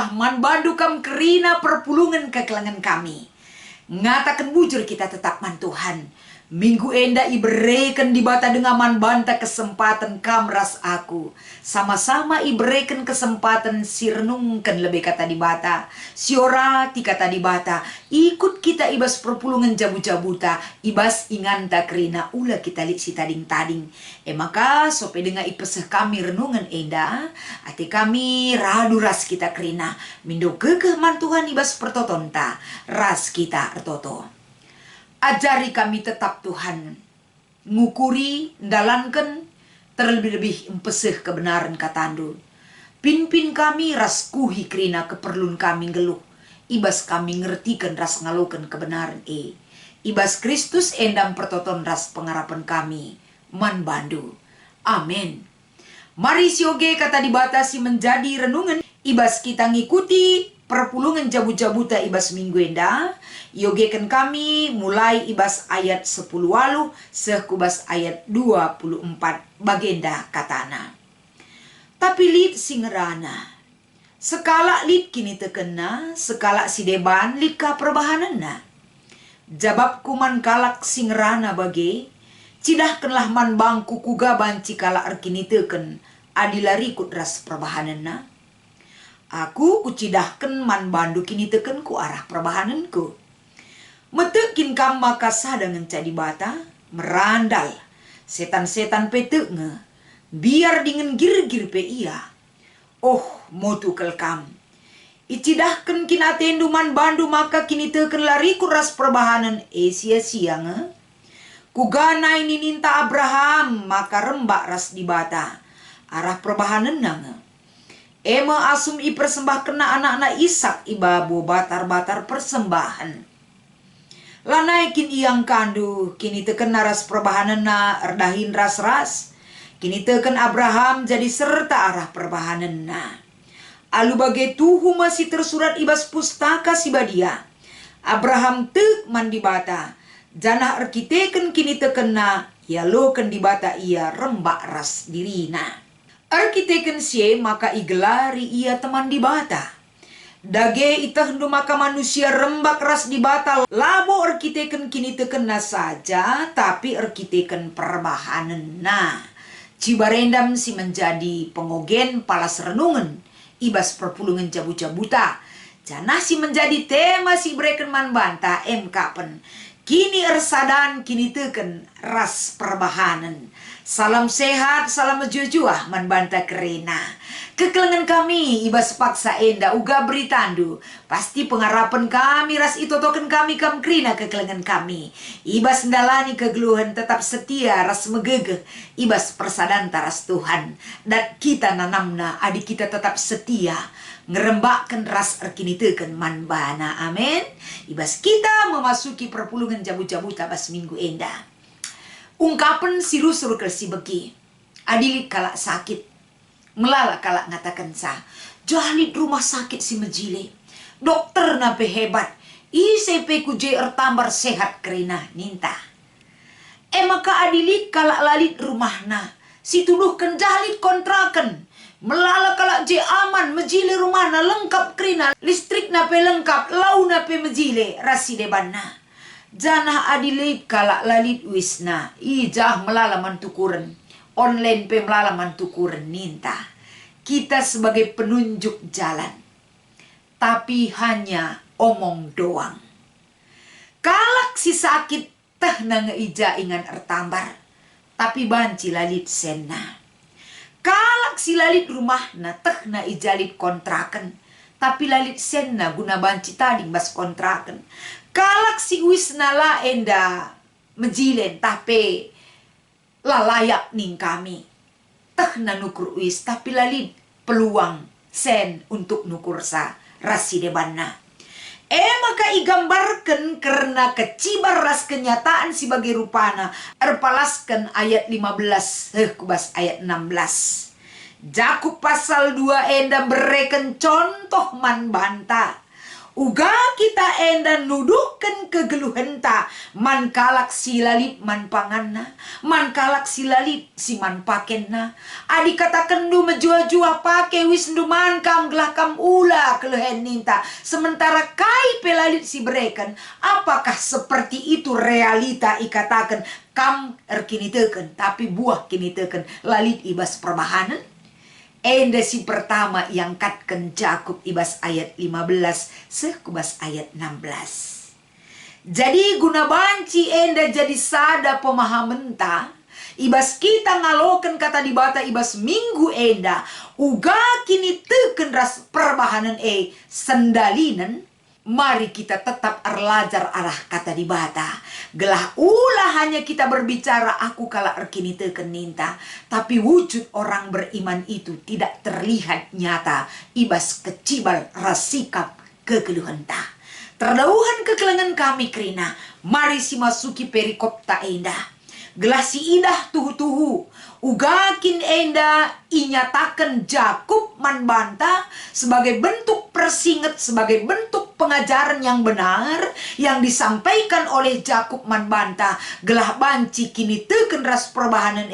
Juah man bandu kam kerina perpulungan kekelangan kami. Ngatakan bujur kita tetap man Tuhan. Minggu enda ibereken dibata dengan man banta kesempatan kamras aku. Sama-sama ibereken kesempatan sirnungkan lebih kata dibata. Siora ti kata dibata. Ikut kita ibas perpulungan jabu-jabuta. Ibas inganta kerina ula kita lik si tading-tading. Maka sope dengan ipeseh kami renungan enda. Ati kami radu ras kita kerina. Mindo kekeh man Tuhan ibas pertotonta. Ras kita ertoto. Ajari kami tetap Tuhan, ngukuri, ndalankan, terlebih-lebih empeseh kebenaran katandu. Pimpin kami ras kuhi kerina keperluan kami geluh. Ibas kami ngertikan ras ngalukan kebenaran Ibas Kristus endam pertoton ras pengharapan kami. Man bandu. Amin. Mari sioge kata dibatasi menjadi renungan. Ibas kita ngikuti perpulungan jabu-jabuta ibas minggu enda. Yogekan kami mulai ibas ayat 10 walu sekubas ayat 24 bagenda katana. Tapi lid singerana. Sekala lid kini tekena, sekala si deban lid ka perbahanana. Jabab kuman kalak singerana bage, cidahkanlah man bangku kugaban cikala arkini teken, adilari kudras perbahanana. Aku kucidahkan man bandu kini teken ku arah perbahananku. Metekin kam maka sadangan cadi bata, merandal, setan-setan petek nge, biar dengan gir-gir pe iya. Oh, motu kel kam. Icidahkan kina tendu man bandu maka kini teken lari kuras perbahanan sia-sia nge. Kuganai nininta Abraham maka rembak ras di bata, arah perbahanan nge. Ema asum i persembah kena anak-anak Ishak ibabu batar-batar persembahan. Lanaikin iyang kandu, kini teken naras perbahanan na erdahin ras-ras. Kini teken Abraham jadi serta arah perbahanan na. Alu bagai tuhu masih tersurat ibas pustaka si badia. Abraham tek mandi bata. Janah arkiteken kini teken na, ya loken di bata ia rembak ras dirina. Arkiteken sie maka igelari ia teman di bata. Dage itah hendu maka manusia rembak ras di bata. Labo arkiteken kini tekena saja, tapi arkiteken perbahanan. Nah, cibarendam si menjadi pengogen palas renungan. Ibas perpulungan jabu-jabuta. Janah si menjadi tema si breken man banta kapen. Kini ersadan kini teken ras perbahanan. Salam sehat, salam jujuah man banta kerena. Kekelengan kami ibas paksa enda uga beritandu. Pasti pengharapan kami ras itotoken kami kam kerina kekelengan kami. Ibas ndalani kegeluhan tetap setia ras megegeh. Ibas persadan taras Tuhan. Dan kita nanamna adik kita tetap setia. Ngerembakkan ras erkiniteken man bana. Amin. Ibas kita memasuki perpulungan jabu-jabuta pas minggu enda. Ungkapan si rusur kersi beki. Adilit kalak sakit. Melala kalak ngatakan sah. Jalit rumah sakit si mejile. Dokter nape hebat. ICP ku JR tambar sehat kerina ninta. Maka adilit kalak lalit rumahna. Si tuduhkan jalit kontrakan. Melala kalak je aman mejile rumahna lengkap kerina. Listrik nape lengkap. Lau nape mejile rasi debanna. Janah adilit kalak lalit wisna. Ijah melalaman tukuran. Online pe melalaman tukuran ninta. Kita sebagai penunjuk jalan. Tapi hanya omong doang. Kalak si sakit teh na ngeija ingan ertambar. Tapi banci lalit senna. Kalak si lalit rumah na teh na ijalit kontrakan. Tapi lalit senna guna banci tading bas kontrakan. Kalak si wisna la enda mejilen tapi la layak ning kami. Teh na nukur wis tapi lalit peluang sen untuk nukur sa rasi debanna. Maka igambarkan karena kecibar ras kenyataan sebagai rupana. Erpalaskan ayat 15 kubas ayat 16. Jakub pasal 2 enda bereken contoh man banta. Uga kita enda nuduhkan kegeluhenta, man kalak silalit man panganna, man kalak silalit si man pakenna. Adi katakan du menjua-jua pake wisnu man kam gelah kam ula kelehen ninta. Sementara kai pelalit si bereken, apakah seperti itu realita ikatakan kam erkini teken, tapi buah kini teken lalit ibas perbahanan? Enda si pertama yang katken Jakub ibas ayat 15 sekubas ayat 16. Jadi guna banci enda jadi sada pemahaman ta, ibas kita ngaloken kata dibata ibas minggu enda, uga kini teken ras perbahanan sendalinen. Mari kita tetap erlajar arah kata dibata. Gelah ulah hanya kita berbicara aku kala erkini teken ninta. Tapi wujud orang beriman itu tidak terlihat nyata. Ibas kecibal rasikap kegeluhan ta. Terdauhan kekelengan kami kerina. Mari si masuki perikop ta endah. Gelah si idah tuhu-tuhu. Ugakin enda inyatakan Jakub manbanta sebagai bentuk persinget, sebagai bentuk pengajaran yang benar yang disampaikan oleh Jakub manbanta. Gelah banci kini teken ras perbahanan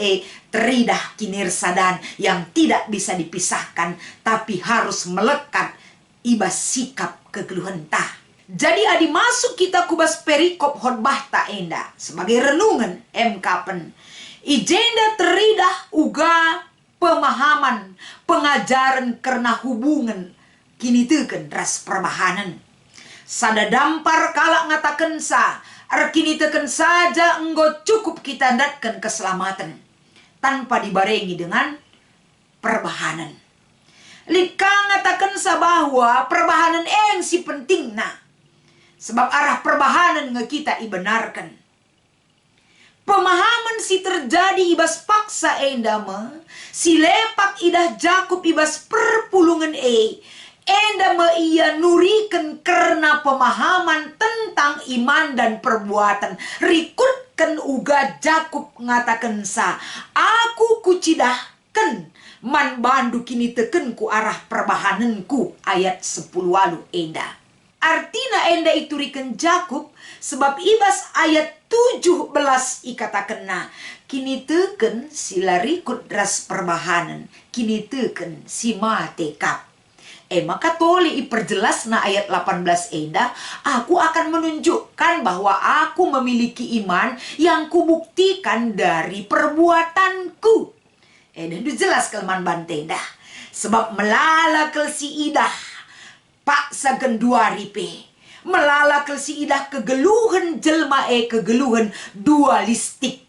teridah kinir sadan yang tidak bisa dipisahkan tapi harus melekat ibas sikap kegeluhan tah. Jadi adi masuk kita kubas perikop khotbah ta enda sebagai renungan kapen. Ijenda teridah uga pemahaman pengajaran karena hubungan kini teken ras perbahanan. Sada dampar kalak ngatakan sa arkini teken saja enggo cukup kita datkan keselamatan tanpa dibarengi dengan perbahanan. Lika ngatakan sa bahwa perbahanan si penting nah. Sebab arah perbahanan nge kita ibenarkan. Pemahaman si terjadi ibas paksa endama, si lepak idah Jakub ibas perpulungan endama ia nurikan karena pemahaman tentang iman dan perbuatan. Rikutkan uga Jakub ngatakan sa, aku kucidahkan man bandu kini teken ku arah perbahananku ayat 10 walu enda. Artina enda iturikan Jakub sebab ibas ayat 17 ikatakan na kini teken sila rikut ras perbahanan kini teken si mate kap. Maka toli iperjelas na ayat 18 enda, aku akan menunjukkan bahwa aku memiliki iman yang kubuktikan dari perbuatanku. Dan itu jelas kelman bantenda sebab melala kel si idah paksa genduari pe. Melala kelsi idah kegeluhan jelma kegeluhan dualistik.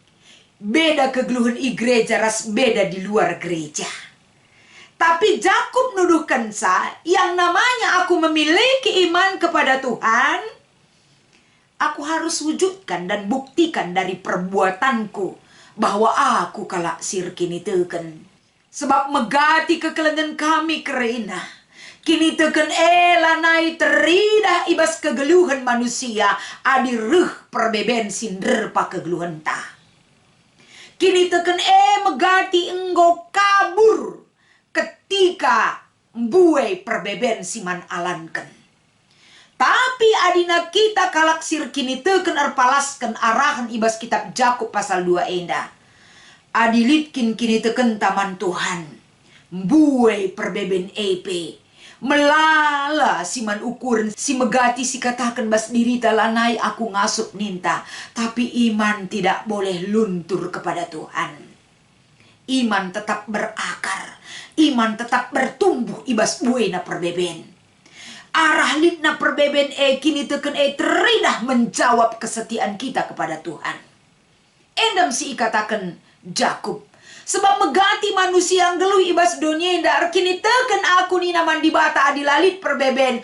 Beda kegeluhan gereja ras beda di luar gereja. Tapi Jakub nuduhkan sa yang namanya aku memiliki iman kepada Tuhan. Aku harus wujudkan dan buktikan dari perbuatanku bahwa aku kalak sirkini teken. Sebab megati kekelengan kami kerina. Kini teken lanai teridah ibas kegeluhan manusia adi reh perbeben sinder pa kegeluhan ta. Kini teken megati enggo kabur ketika mbuai perbeben siman alanken. Tapi adina kita kalaksir kini teken erpalaskan arahan ibas kitab Jakub pasal 2 enda. Adilitkin kini teken taman Tuhan. Mbuai perbeben melala siman ukuran si megati si katakan bas diri talanai aku ngasup ninta. Tapi iman tidak boleh luntur kepada Tuhan. Iman tetap berakar. Iman tetap bertumbuh ibas buena perbeben. Arah litna perbeben kini teken teridah menjawab kesetiaan kita kepada Tuhan. Endam si ikatakan Jakub. Sebab megati manusia yang geluh ibas dunia indah kini teken aku ni naman dibata adilalit perbeben.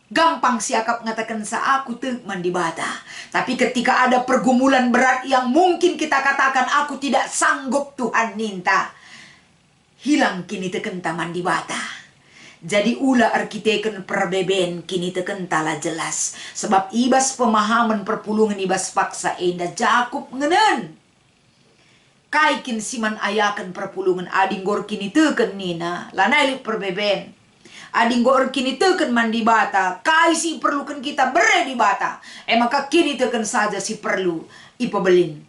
Gampang siakap ngatakan sa aku te mandibata. Tapi ketika ada pergumulan berat yang mungkin kita katakan aku tidak sanggup Tuhan ninta. Hilang kini teken taman dibata. Jadi ula arkiteken perbeben kini teken tala jelas. Sebab ibas pemahaman perpulungan ibas paksa enda Jakub ngenen. Kaikin siman ayakan perpulungan adinggor kini teken nina lanai perbeben. Ading gor kini teken mandi bata, kai si perlukan kita bere di bata. Maka kini teken saja si perlu ipebelin.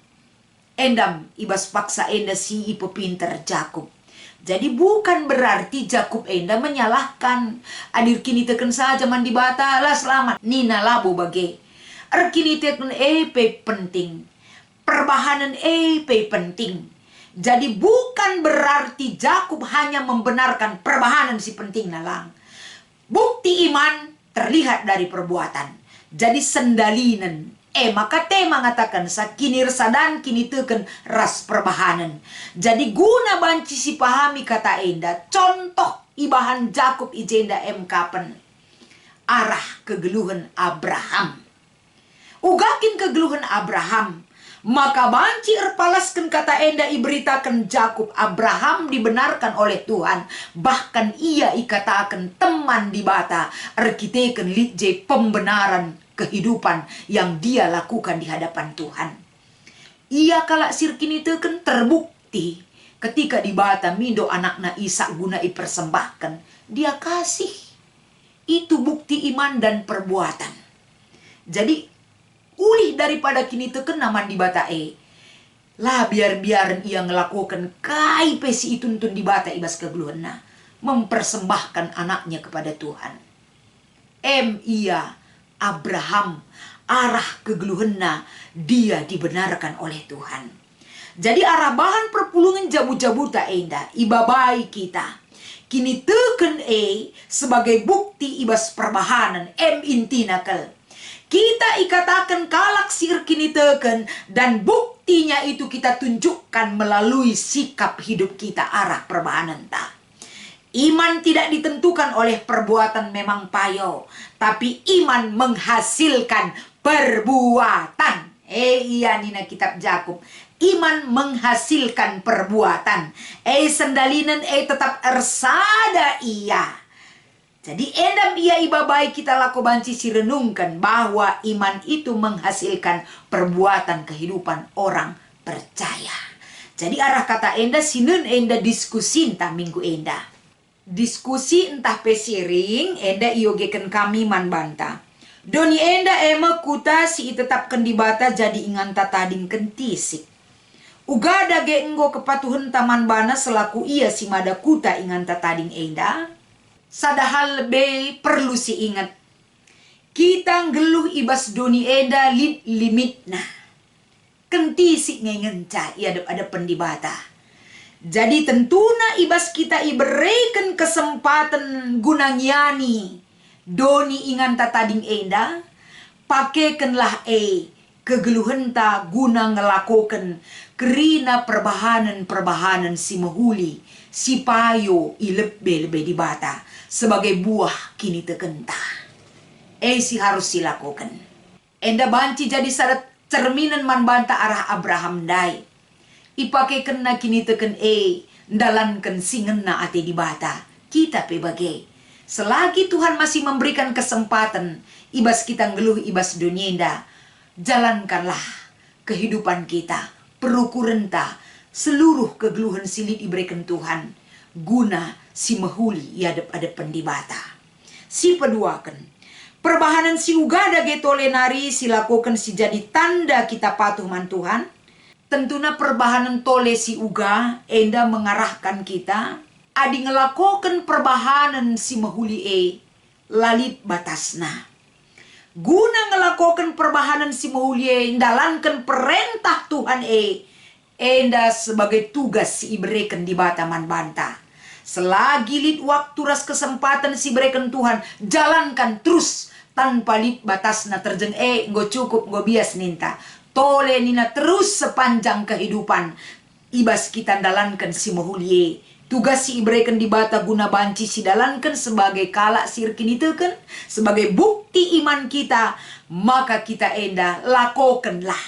Endam ibas paksa enda si ipo pinter Jakub. Jadi bukan berarti Jakub enda menyalahkan. Adir kini teken saja mandi bata lah selamat. Nina labo bage. Kini teken pe penting. Perbahanan pe penting. Jadi bukan berarti Jakub hanya membenarkan perbahanan si penting nalang. Bukti iman terlihat dari perbuatan. Jadi sendalinen. Maka tema mengatakan sakinir sadan kini teken ras perbahanan. Jadi guna banci si pahami kata enda. Contoh ibahan Jakub ijenda kapen. Arah kegeluhan Abraham. Ugakin kegeluhan Abraham. Maka banci erpalaskan kata enda iberitakan Jakub Abraham dibenarkan oleh Tuhan. Bahkan ia ikatakan teman di bata. Erkiteken litje pembenaran kehidupan yang dia lakukan di hadapan Tuhan. Ia kalak sirkini teken terbukti ketika di bata mindo anakna Ishak guna ipersembahkan. Dia kasih. Itu bukti iman dan perbuatan. Jadi ulih daripada kini teken naman di bata lah biar ia ngelakukan kai pesi ituntun di bata ibas kegeluhana. Mempersembahkan anaknya kepada Tuhan. Ia Abraham arah kegeluhana dia dibenarkan oleh Tuhan. Jadi arah bahan perpulungan jabu-jabu tak enda ibabai kita. Kini teken sebagai bukti ibas perbahanan intinakel. Kita ikatakan kalak sir kini teken dan buktinya itu kita tunjukkan melalui sikap hidup kita arah perbahanan tak. Iman tidak ditentukan oleh perbuatan memang payo, tapi iman menghasilkan perbuatan. Iya nina kitab Jakub. Iman menghasilkan perbuatan. Sendalinen tetap ersada iya. Jadi endam ia ibabai kita laku banci si renungkan bahwa iman itu menghasilkan perbuatan kehidupan orang percaya. Jadi arah kata enda sinun enda diskusi entah minggu enda. Diskusi entah pesiring enda iogeken kami man banta. Doni enda kuta si tetapkan di bata jadi ingan tatading kentisik. Uga dage enggo kepatuhan taman bana selaku ia si mada kuta ingan tatading enda. Sadahal lebih perlu si ingat. Kita ngeluh ibas doni enda limit nah. Kentisik ngengenca ada pendibata. Jadi tentuna ibas kita iberikan kesempatan gunangyani doni ingan tatading enda. Pakaikanlah kegeluhenta guna ngelakokan kerina perbahanan si mahuli si payo ilebe di bata sebagai buah kini tekenta. Si harus silakukan. Enda banci jadi sadat cerminan man banta arah Abraham dai. Ipakaikan na kini teken ndalankan singena ate di bata. Kita pe bagai. Selagi Tuhan masih memberikan kesempatan ibas kita ngeluh ibas dunyenda, jalankanlah kehidupan kita, perukurenta, seluruh kegeluhan silit diberikan Tuhan, guna si mahuli iadep-adep pendibata. Si peduakan, perbahanan si ugada getolenari silakukan si jadi tanda kita patuh man Tuhan. Tentunya perbahanan tole si uga enda mengarahkan kita adi ngelakukan perbahanan si mahuli lalit batasna. Guna ngelakukan perbahanan si mahuli ndalankan perintah Tuhan enda sebagai tugas si iberikan di bataman banta. Selagi lid waktu ras kesempatan si berikan Tuhan, jalankan terus tanpa lid batasna terjeng nggo cukup nggo bias ninta. Tole nina terus sepanjang kehidupan ibas kita dalankan si mahuli. Tugas si iberikan di bata guna banci si dalankan sebagai kalak sirkin itu kan, sebagai bukti iman kita, maka kita enda lakokanlah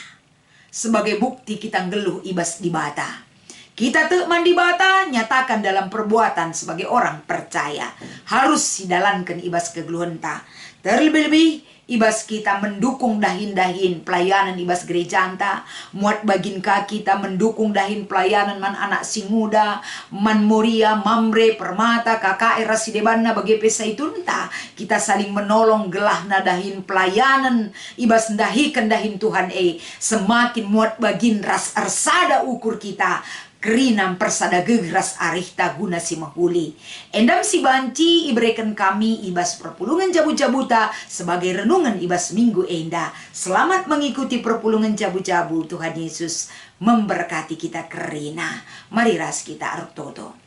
sebagai bukti kita ngeluh ibas di bata. Kita tekman di bata nyatakan dalam perbuatan sebagai orang percaya harus si dalankan ibas kegeluhan ta. Terlebih-lebih Ibas kita mendukung dahin-dahin pelayanan ibas gereja anta. Muat bagin ka kita mendukung dahin pelayanan man anak sing muda. Man Moria, Mamre, Permata, kakak era sidebanna bagi pesa itu entah. Kita saling menolong gelah nadahin pelayanan. Ibas dahikan dahin Tuhan semakin muat bagin ras arsada ukur kita. Kerinam persada gegras arihta guna si mahuli. Endam si banci iberikan kami ibas perpulungan jabu-jabuta sebagai renungan ibas minggu enda. Selamat mengikuti perpulungan jabu-jabu. Tuhan Yesus memberkati kita kerina. Mari ras kita artoto.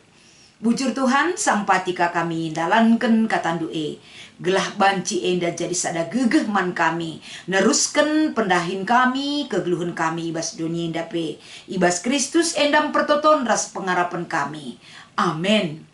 Bujur Tuhan sampatika kami dalanken katandue. Gelah banci enda jadi sada gegeh man kami. Neruskan pendahin kami, kegeluhan kami ibas dunia enda pe. Ibas Kristus endam pertoton ras pengarapan kami. Amin.